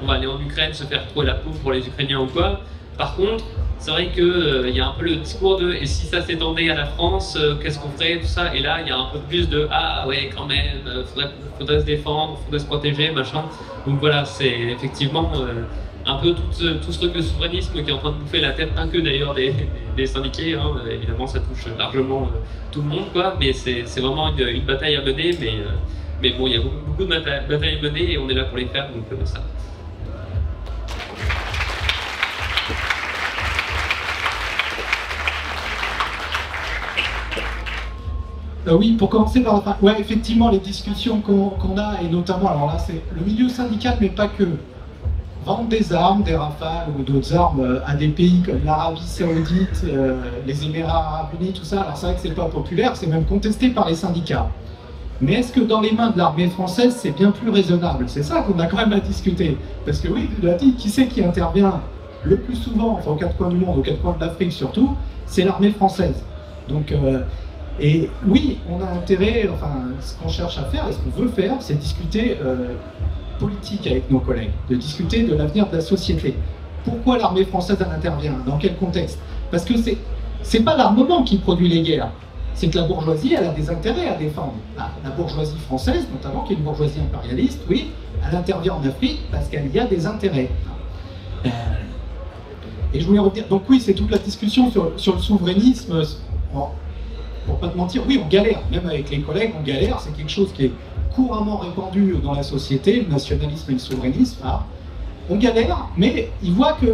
on va aller en Ukraine se faire trouer la peau pour les Ukrainiens ou quoi. Par contre, c'est vrai qu'il y a un peu le discours de et si ça s'étendait à la France, qu'est-ce qu'on ferait, tout ça. Et là, il y a un peu plus de ah ouais, quand même, faudrait se défendre, faudrait se protéger, machin. Donc voilà, c'est effectivement un peu tout ce truc de souverainisme qui est en train de bouffer la tête, pas que d'ailleurs des syndiqués, hein. Évidemment ça touche largement tout le monde, quoi, mais c'est vraiment une bataille à mener, mais bon, il y a beaucoup de batailles à mener et on est là pour les faire, donc ça.
Oui, pour commencer par ouais, effectivement, les discussions qu'on a, et notamment, alors là, c'est le milieu syndical, mais pas que. Vendre des armes, des Rafales ou d'autres armes à des pays comme l'Arabie Saoudite, les Émirats Arabes Unis, tout ça, alors c'est vrai que c'est pas populaire, c'est même contesté par les syndicats. Mais est-ce que dans les mains de l'armée française, c'est bien plus raisonnable? C'est ça qu'on a quand même à discuter. Parce que oui, tu l'as dit, qui c'est qui intervient le plus souvent, enfin aux quatre coins du monde, aux quatre coins de l'Afrique surtout, c'est l'armée française. Donc Et oui, on a intérêt, enfin, ce qu'on cherche à faire et ce qu'on veut faire, c'est discuter politique avec nos collègues, de discuter de l'avenir de la société. Pourquoi l'armée française elle intervient? Dans quel contexte? Parce que c'est pas l'armement qui produit les guerres, c'est que la bourgeoisie elle a des intérêts à défendre. La bourgeoisie française, notamment, qui est une bourgeoisie impérialiste, oui, elle intervient en Afrique parce qu'il y a des intérêts. Et je voulais revenir, donc oui, c'est toute la discussion sur le souverainisme. Pour pas te mentir, oui, on galère, même avec les collègues, on galère, c'est quelque chose qui est couramment répandu dans la société, le nationalisme et le souverainisme. On galère, mais ils voient qu'on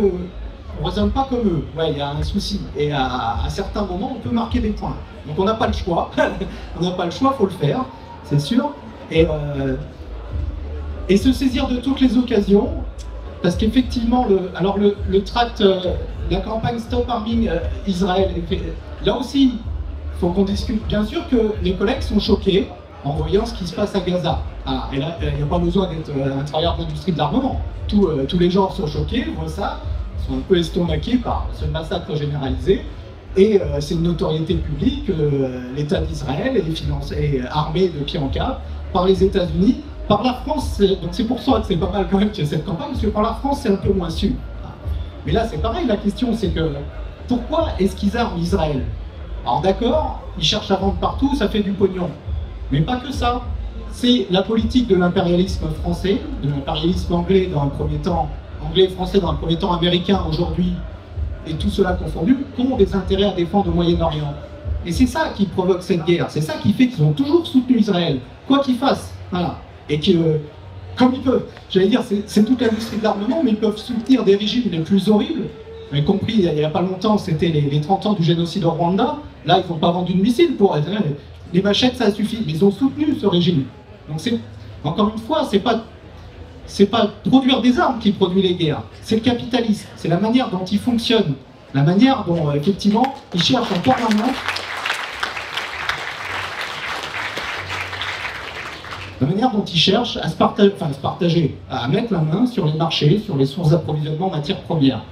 ne raisonne pas comme eux. Ouais, il y a un souci. Et à certains moments, on peut marquer des points. Donc on n'a pas le choix. On n'a pas le choix, il faut le faire, c'est sûr. Et se saisir de toutes les occasions, parce qu'effectivement, le tract, la campagne Stop Arming Israël, là aussi, il faut qu'on discute. Bien sûr que les collègues sont choqués en voyant ce qui se passe à Gaza. Et là, il n'y a pas besoin d'être un travailleur de l'industrie de l'armement. Tous les gens sont choqués, voient ça, sont un peu estomaqués par ce massacre généralisé. Et c'est une notoriété publique, l'État d'Israël est armé de pied en cap par les États-Unis, par la France. Donc c'est pour ça que c'est pas mal quand même qu'il y ait cette campagne, parce que par la France c'est un peu moins su. Mais là c'est pareil, la question c'est que pourquoi est-ce qu'ils arment Israël? Alors d'accord, ils cherchent à vendre partout, ça fait du pognon. Mais pas que ça. C'est la politique de l'impérialisme français, de l'impérialisme anglais dans un premier temps, anglais et français dans un premier temps, américain aujourd'hui, et tout cela confondu, qui ont des intérêts à défendre au Moyen-Orient. Et c'est ça qui provoque cette guerre, c'est ça qui fait qu'ils ont toujours soutenu Israël, quoi qu'ils fassent. Voilà. Et que, comme ils peuvent, j'allais dire, c'est toute l'industrie de l'armement, mais ils peuvent soutenir des régimes les plus horribles. Vous avez compris, il n'y a pas longtemps, c'était les 30 ans du génocide au Rwanda. Là, ils n'ont pas vendu de missiles pour être. Les machettes, ça suffit. Mais ils ont soutenu ce régime. Donc, encore une fois, c'est pas produire des armes qui produit les guerres. C'est le capitalisme. C'est la manière dont il fonctionne. La manière dont, effectivement, ils cherchent en permanence. La manière dont ils cherchent à se partager, à mettre la main sur les marchés, sur les sources d'approvisionnement en matières premières.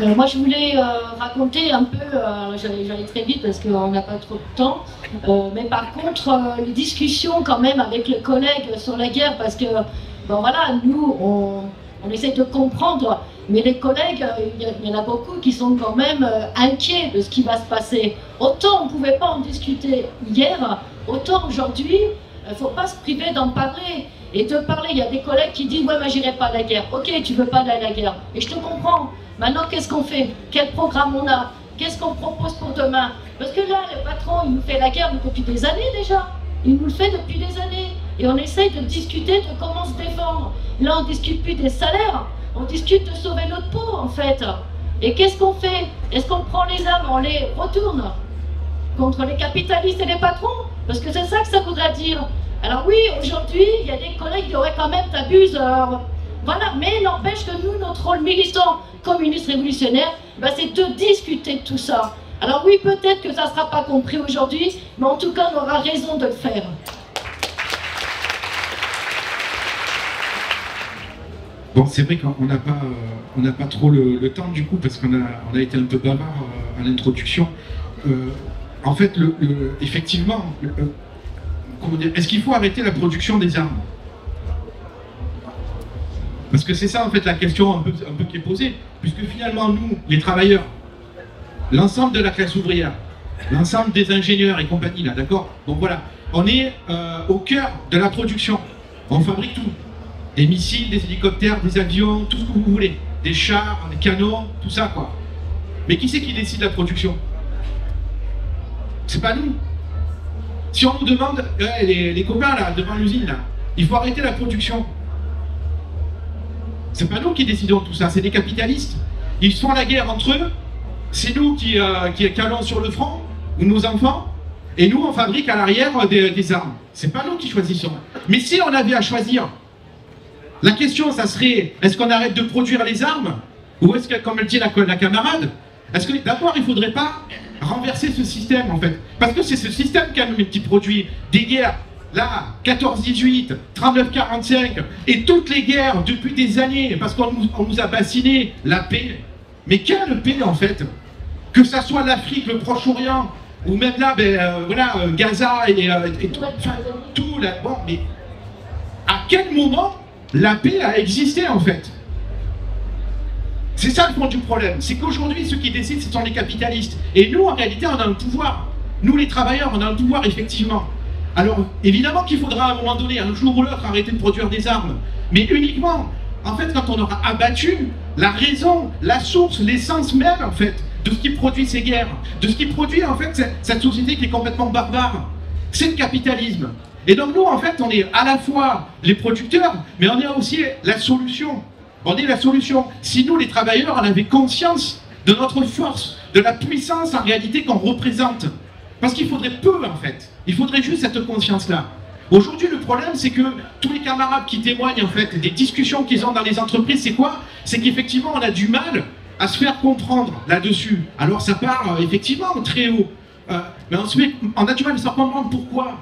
Moi, je voulais raconter un peu, j'allais très vite parce qu'on n'a pas trop de temps, mais par contre, les discussions quand même avec les collègues sur la guerre, parce que, bon voilà, nous, on essaie de comprendre, mais les collègues, il y en a beaucoup qui sont quand même inquiets de ce qui va se passer. Autant on ne pouvait pas en discuter hier, autant aujourd'hui, il ne faut pas se priver d'en parler. Et de parler, il y a des collègues qui disent « Ouais, mais j'irai pas à la guerre. » Ok, tu veux pas aller à la guerre. Et je te comprends. Maintenant, qu'est-ce qu'on fait? Quel programme on a? Qu'est-ce qu'on propose pour demain? Parce que là, le patron, il nous fait la guerre depuis des années déjà. Il nous le fait depuis des années. Et on essaye de discuter de comment se défendre. Là, on ne discute plus des salaires. On discute de sauver notre peau, en fait. Et qu'est-ce qu'on fait? Est-ce qu'on prend les armes, on les retourne contre les capitalistes et les patrons? Parce que c'est ça que ça voudrait dire. Alors oui, aujourd'hui, il y a des collègues qui auraient quand même t'abusent. Voilà, mais n'empêche que nous, notre rôle militant communiste révolutionnaire, ben, c'est de discuter de tout ça. Alors oui, peut-être que ça ne sera pas compris aujourd'hui, mais en tout cas, on aura raison de le faire.
Bon, c'est vrai qu'on n'a pas trop le temps du coup, parce qu'on a été un peu bavard à l'introduction. En fait, effectivement, est-ce qu'il faut arrêter la production des armes? Parce que c'est ça en fait la question un peu qui est posée, puisque finalement nous, les travailleurs, l'ensemble de la classe ouvrière, l'ensemble des ingénieurs et compagnie là, d'accord? Donc voilà, on est au cœur de la production, on fabrique tout, des missiles, des hélicoptères, des avions, tout ce que vous voulez, des chars, des canons, tout ça quoi. Mais qui c'est qui décide la production? C'est pas nous. Si on nous demande, les copains là, devant l'usine là, il faut arrêter la production. C'est pas nous qui décidons de tout ça, c'est des capitalistes. Ils font la guerre entre eux, c'est nous qui allons sur le front, ou nos enfants, et nous on fabrique à l'arrière des armes. C'est pas nous qui choisissons. Mais si on avait à choisir, la question ça serait, est-ce qu'on arrête de produire les armes? Ou est-ce que, comme le dit la camarade, est-ce que d'abord il faudrait pas renverser ce système en fait? Parce que c'est ce système quand même qui produit des guerres là, 14-18, 39-45, et toutes les guerres depuis des années, parce qu'on nous a bassiné la paix. Mais quelle paix en fait? Que ça soit l'Afrique, le Proche-Orient, ou même là, voilà, Gaza et tout, enfin, tout là. Bon, mais à quel moment la paix a existé en fait? C'est ça le fond du problème. C'est qu'aujourd'hui, ceux qui décident, ce sont les capitalistes. Et nous, en réalité, on a un pouvoir. Nous, les travailleurs, on a un pouvoir, effectivement. Alors, évidemment qu'il faudra à un moment donné, un jour ou l'autre, arrêter de produire des armes. Mais uniquement, en fait, quand on aura abattu la raison, la source, l'essence même, en fait, de ce qui produit ces guerres, de ce qui produit, en fait, cette société qui est complètement barbare. C'est le capitalisme. Et donc, nous, en fait, on est à la fois les producteurs, mais on est aussi la solution. On est la solution. Si nous, les travailleurs, on avait conscience de notre force, de la puissance, en réalité, qu'on représente. Parce qu'il faudrait peu, en fait. Il faudrait juste cette conscience-là. Aujourd'hui, le problème, c'est que tous les camarades qui témoignent, en fait, des discussions qu'ils ont dans les entreprises, c'est quoi? C'est qu'effectivement, on a du mal à se faire comprendre là-dessus. Alors, ça part, effectivement, très haut. Mais on a du mal à se faire comprendre pourquoi.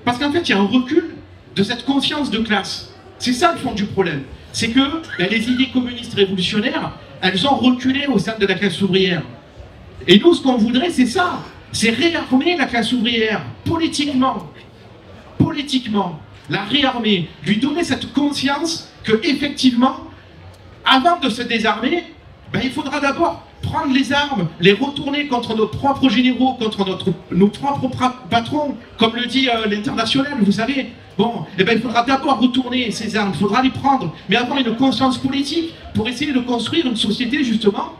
Parce qu'en fait, il y a un recul de cette conscience de classe. C'est ça le fond du problème. C'est que les idées communistes révolutionnaires, elles ont reculé au sein de la classe ouvrière. Et nous, ce qu'on voudrait, c'est ça. C'est réarmer la classe ouvrière, politiquement. Politiquement. La réarmer. Lui donner cette conscience que, effectivement, avant de se désarmer, il faudra d'abord prendre les armes, les retourner contre nos propres généraux, contre nos propres patrons, comme le dit l'international, vous savez. Bon, il faudra d'abord retourner ces armes, il faudra les prendre, mais avoir une conscience politique pour essayer de construire une société, justement,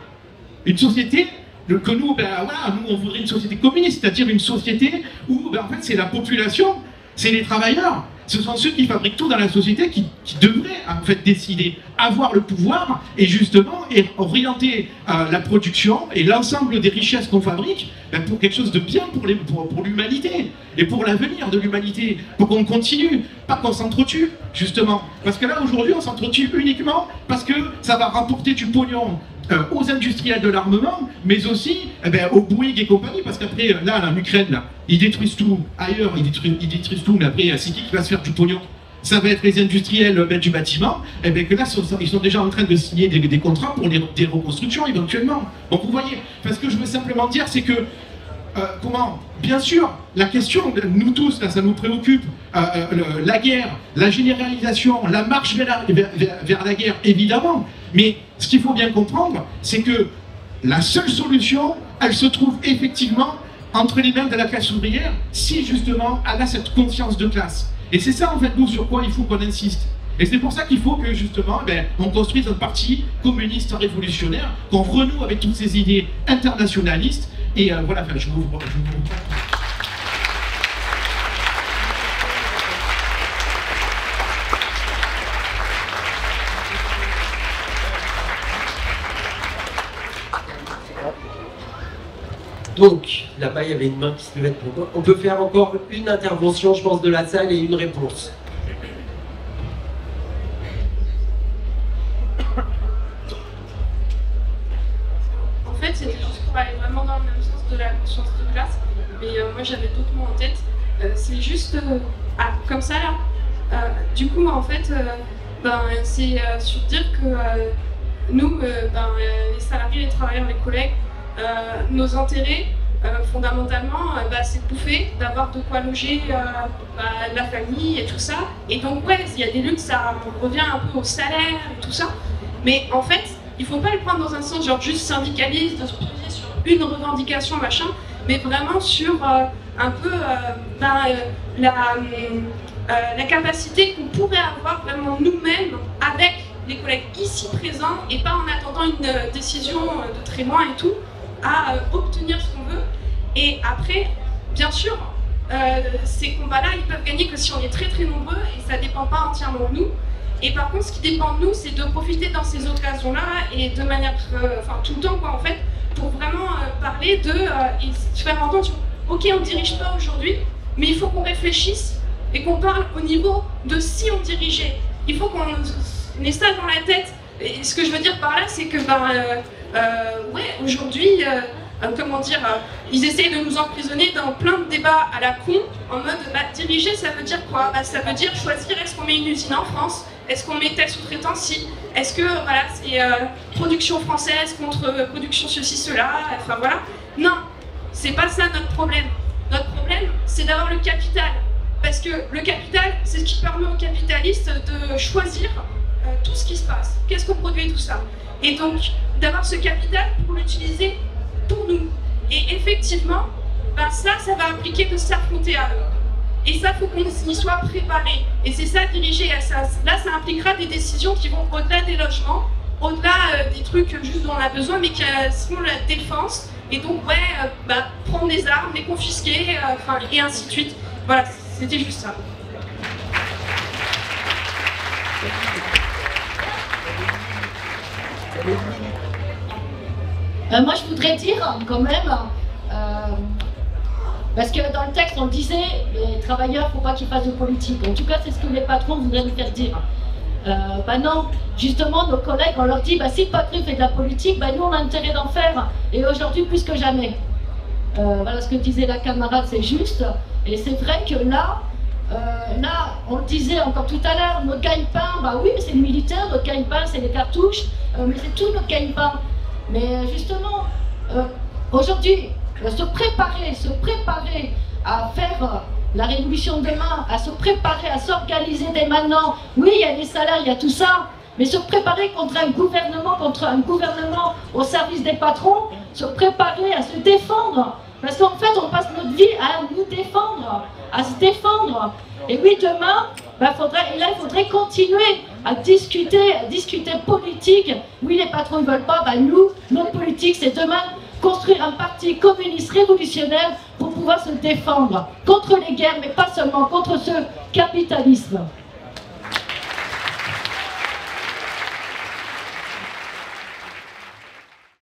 une société que nous, voilà, nous on voudrait une société communiste, c'est-à-dire une société où, en fait, c'est la population, c'est les travailleurs, ce sont ceux qui fabriquent tout dans la société qui devraient en fait décider, avoir le pouvoir et justement orienter la production et l'ensemble des richesses qu'on fabrique pour quelque chose de bien pour l'humanité et pour l'avenir de l'humanité, pour qu'on continue, pas qu'on s'entretue justement. Parce que là aujourd'hui on s'entretue uniquement parce que ça va rapporter du pognon aux industriels de l'armement, mais aussi aux Bouygues et compagnie, parce qu'après, là, en Ukraine, là, ils détruisent tout, ailleurs, ils détruisent tout, mais après, c'est qui va se faire du pognon? Ça va être les industriels du bâtiment, que là, ils sont déjà en train de signer des contrats pour des reconstructions, éventuellement. Donc, vous voyez, ce que je veux simplement dire, c'est que, bien sûr, la question, nous tous, là, ça nous préoccupe, la guerre, la généralisation, la marche vers la guerre, évidemment, mais ce qu'il faut bien comprendre, c'est que la seule solution, elle se trouve effectivement entre les mains de la classe ouvrière, si justement elle a cette conscience de classe. Et c'est ça en fait nous sur quoi il faut qu'on insiste. Et c'est pour ça qu'il faut que justement on construise un parti communiste révolutionnaire, qu'on renoue avec toutes ces idées internationalistes. Et voilà, je vous...
Donc, là-bas, il y avait une main qui se levait pour moi. On peut faire encore une intervention, je pense, de la salle et une réponse.
En fait, c'était juste pour aller vraiment dans le même sens de la conscience de classe. Mais moi, j'avais d'autres mots en tête. C'est juste... comme ça, là. Du coup, en fait, c'est sur dire que nous, les salariés, les travailleurs, les collègues, nos intérêts, fondamentalement, c'est de bouffer, d'avoir de quoi loger la famille et tout ça. Et donc, ouais, il y a des luttes, ça revient un peu au salaire et tout ça. Mais en fait, il ne faut pas le prendre dans un sens genre juste syndicaliste, de se poser sur une revendication, machin, mais vraiment sur un peu la capacité qu'on pourrait avoir vraiment nous-mêmes avec les collègues ici présents et pas en attendant une décision de très loin et tout, à obtenir ce qu'on veut. Et après, bien sûr, ces combats-là, ils peuvent gagner que si on est très très nombreux et ça ne dépend pas entièrement de nous. Et par contre, ce qui dépend de nous, c'est de profiter dans ces occasions-là et de manière, tout le temps, quoi, en fait, pour vraiment parler de et faire entendre, ok, on ne dirige pas aujourd'hui, mais il faut qu'on réfléchisse et qu'on parle au niveau de si on dirigeait. Il faut qu'on ait ça dans la tête. Et ce que je veux dire par là, c'est que, ouais, aujourd'hui, comment dire, ils essayent de nous emprisonner dans plein de débats à la con, en mode diriger ça veut dire quoi? Ça veut dire choisir, est-ce qu'on met une usine en France? Est-ce qu'on met tel sous-traitant? Si. Est-ce que voilà, c'est production française contre production ceci, cela? Enfin voilà. Non, c'est pas ça notre problème. Notre problème, c'est d'avoir le capital. Parce que le capital, c'est ce qui permet aux capitalistes de choisir tout ce qui se passe. Qu'est-ce qu'on produit, tout ça. Et donc, d'avoir ce capital pour l'utiliser pour nous. Et effectivement, ça va impliquer de s'affronter à eux. Et ça, il faut qu'on y soit préparé. Et c'est ça, diriger à ça. Là, ça impliquera des décisions qui vont au-delà des logements, au-delà des trucs juste dont on a besoin, mais qui seront la défense. Et donc, prendre des armes, les confisquer, et ainsi de suite. Voilà, c'était juste ça.
Moi, je voudrais dire, quand même, parce que dans le texte, on disait, les travailleurs, il ne faut pas qu'ils fassent de politique. En tout cas, c'est ce que les patrons voudraient nous faire dire. Non, justement, nos collègues, on leur dit, si le patron fait de la politique, nous, on a intérêt d'en faire. Et aujourd'hui, plus que jamais. Voilà ce que disait la camarade, c'est juste. Et c'est vrai que là, on le disait encore tout à l'heure, notre gagne-pain, oui, c'est le militaire, notre gagne-pain, c'est les cartouches, mais c'est tout notre gagne-pain. Mais justement, aujourd'hui, se préparer à faire la révolution de demain, à se préparer, à s'organiser dès maintenant. Oui, il y a les salaires, il y a tout ça, mais se préparer contre un gouvernement au service des patrons, se préparer à se défendre. Parce qu'en fait, on passe notre vie à nous défendre, à se défendre. Et oui, demain, il faudrait continuer à discuter politique. Oui, les patrons ne veulent pas, nous, notre politique, c'est demain construire un parti communiste révolutionnaire pour pouvoir se défendre contre les guerres, mais pas seulement contre ce capitalisme.